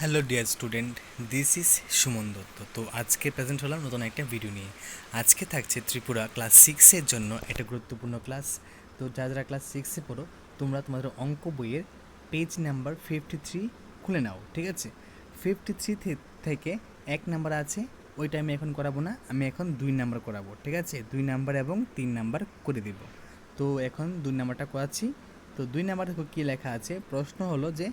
Hello dear student, this is Suman Dutta. তো আজকে present হলাম নতুন একটা ভিডিও নিয়ে। আজকে থাকছে ত্রিপুরা ক্লাস সিক্সের জন্য একটা গুরুত্বপূর্ণ ক্লাস। তো যারা ক্লাস সিক্সে পড়ো তোমরা তোমাদের অঙ্ক বইয়ের পেজ নাম্বার 53 খুলে নাও, ঠিক আছে? 53 থেকে 1 নাম্বার আছে, ওইটা আমি এখন করাবো না, আমি এখন 2 নাম্বার করাবো, ঠিক আছে? 2 নাম্বার এবং 3 নাম্বার করে দিব। তো এখন 2 নাম্বারটা করাচ্ছি। তো 2 নাম্বার দেখো কী লেখা আছে। প্রশ্ন হলো যে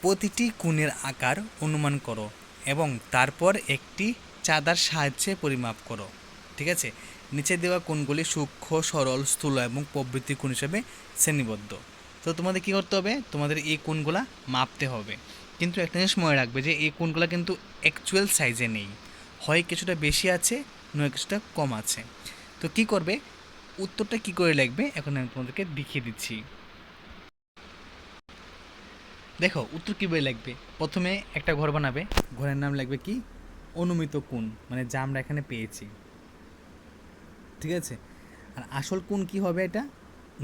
প্রতিটি কোণের আকার অনুমান করো এবং তারপর একটি চাঁদার সাহায্যে পরিমাপ করো, ঠিক আছে? নিচে দেওয়া কোণগুলি সূক্ষ্ম, সরল, স্থূল এবং প্রবৃত্তি কোণ হিসেবে শ্রেণীবদ্ধ। তো তোমাদের কী করতে হবে, তোমাদের এই কোণগুলা মাপতে হবে। কিন্তু একটা জিনিস মনে রাখবে যে এই কোণগুলা কিন্তু অ্যাকচুয়াল সাইজে নেই, হয় কিছুটা বেশি আছে, নয় কিছুটা কম আছে। তো কি করবে, উত্তরটা কি করে লিখবে এখন আমি তোমাদেরকে দেখিয়ে দিচ্ছি। দেখো উত্তর কীভাবে লিখবে। প্রথমে একটা ঘর বানাবে, ঘরের নাম লিখবে কি, অনুমিত কোণ, মানে যা আমরা এখানে পেয়েছি, ঠিক আছে? আর আসল কোণ কি হবে এটা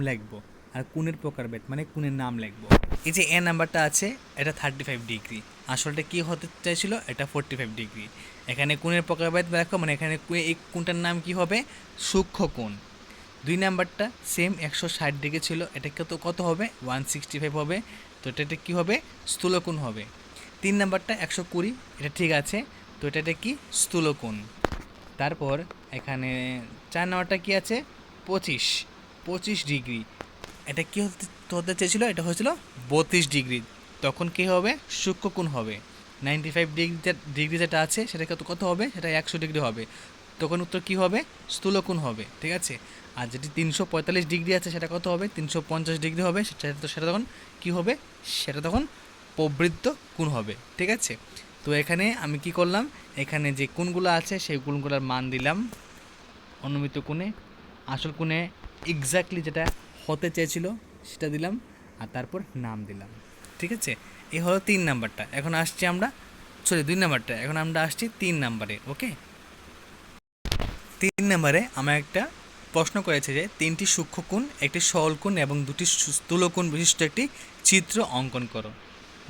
লিখবো, আর কোণের প্রকারভেদ মানে কোণের নাম লিখবো। এই যে এ নাম্বারটা আছে এটা 35 ডিগ্রি, আসলটা কি হতে চাইছিল, এটা 45 ডিগ্রি। এখানে কোণের প্রকারভেদ দেখো, মানে এখানে এই কোণটার নাম কি হবে, সূক্ষ্ম কোণ। 2 নাম্বারটা সেম 160 ডিগ্রি ছিল, এটা কত হবে, 165 হবে। তো এটা কী হবে, স্থূলকোণ হবে। 3 নাম্বারটা 120, এটা ঠিক আছে, তো এটা কি, স্থূলকোণ। তারপর এখানে 4 নাম্বারটা কি আছে, 25 ডিগ্রি, এটা কি হতে চেয়েছিল, এটা হয়েছিল 32 ডিগ্রি, তখন কী হবে, সূক্ষ্মকোণ হবে। 95 ডিগ্রি যেটা আছে সেটা কত হবে, সেটা 100 ডিগ্রি হবে, তখন উত্তর কী হবে, স্থূলকোণ হবে, ঠিক আছে? আর যেটি 345 ডিগ্রি আছে সেটা কত হবে, 350 ডিগ্রি হবে, সেটা তখন কী হবে, সেটা তখন প্রবৃত্ত কোণ হবে, ঠিক আছে? তো এখানে আমি কি করলাম, এখানে যে কোণগুলো আছে সেই কোণগুলোর মান দিলাম অনুমিত কোণে, আসল কোণে এক্স্যাক্টলি যেটা হতে চেয়েছিল সেটা দিলাম, আর তারপর নাম দিলাম, ঠিক আছে? এই হলো 3 নাম্বারটা। এখন আসছি আমরা, সরি 2 নাম্বারটা, এখন আমরা আসছি 3 নাম্বারে। ওকে, 3 নাম্বারে আমার একটা প্রশ্ন করেছে যে 3টি সূক্ষ্মকোণ, একটি সরল কোণ এবং 2টি স্থূলকোণ বিশিষ্ট একটি চিত্র অঙ্কন করো।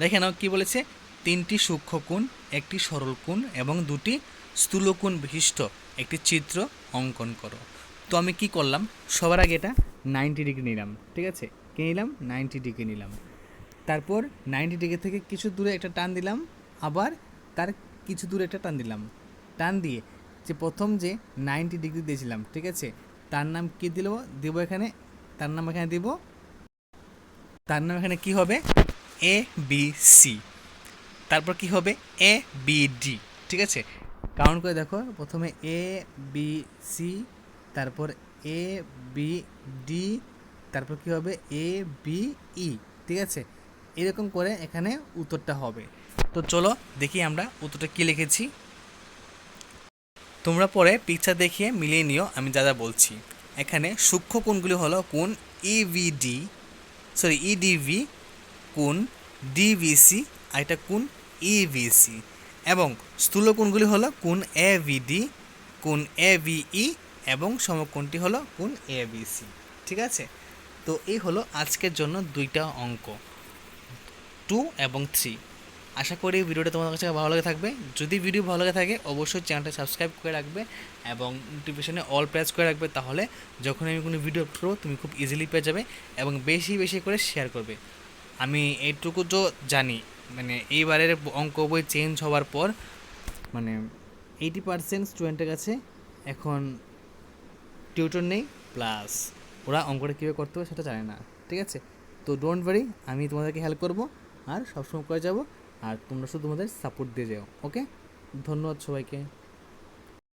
দেখে নাও কী বলেছে, 3টি সূক্ষ্মকোণ, একটি সরল কোণ এবং 2টি স্থূলকোণ বিশিষ্ট একটি চিত্র অঙ্কন করো। তো আমি কি করলাম, সবার আগে এটা 90 ডিগ্রি নিলাম, ঠিক আছে? কে নিলাম, 90 ডিগ্রি নিলাম। তারপর 90 ডিগ্রি থেকে কিছু দূরে একটা টান দিলাম, আবার তার কিছু দূরে একটা টান দিলাম। টান দিয়ে যে প্রথম যে 90 ডিগ্রি দিয়েছিলাম, ঠিক আছে, তার নাম কী দিব এখানে, তার নাম এখানে দিব, তার নাম এখানে কি হবে, এ বি সি। তারপর কি হবে, এ বি ডি, ঠিক আছে? কাউন্ট করে দেখো, প্রথমে এ বি সি, তারপর এ বি ডি, তারপর কি হবে, এ বি ই, ঠিক আছে? এরকম করে এখানে উত্তরটা হবে। তো চলো দেখি আমরা উত্তরটা কী লিখেছি। তোমরা পরে পিকচার দেখিয়ে মিলিয়ে নিও আমি যা যা বলছি। এখানে সূক্ষ্ম কোণগুলি হলো কোণ ইভিডি, সরি ইডিভি, কোণ ডিভিসি, আর এটা কোণ ইভিসি, এবং স্থূল কোণগুলি হলো কোণ এভিডি, কোণ এভিই, এবং সমকোণটি হলো কোণ এবিসি, ঠিক আছে? তো এই হলো আজকের জন্য 2টা অঙ্ক, 2 এবং 3। আশা করি ভিডিওটা তোমাদের কাছে ভালো লাগে থাকবে। যদি ভিডিও ভালো লাগে থাকে অবশ্যই চ্যানেলটা সাবস্ক্রাইব করে রাখবে এবং নোটিফিকেশনে অল প্রেস করে রাখবে, তাহলে যখন আমি কোনো ভিডিও আপলোড করবো তুমি খুব ইজিলি পেয়ে যাবে, এবং বেশি বেশি করে শেয়ার করবে। আমি এইটুকু তো জানি, মানে এইবারের অঙ্ক বই চেঞ্জ হওয়ার পর মানে 80% স্টুডেন্টের কাছে এখন টিউটর নেই, প্লাস ওরা অঙ্কটা কীভাবে করতে হবে সেটা জানে না, ঠিক আছে? তো ডোন্ট ওয়ারি, আমি তোমাদেরকে হেল্প করবো আর সবসময় করে যাব, আর তোমরা শুধু তোমাদের সাপোর্ট দিয়ে যাও। ওকে, ধন্যবাদ সবাইকে।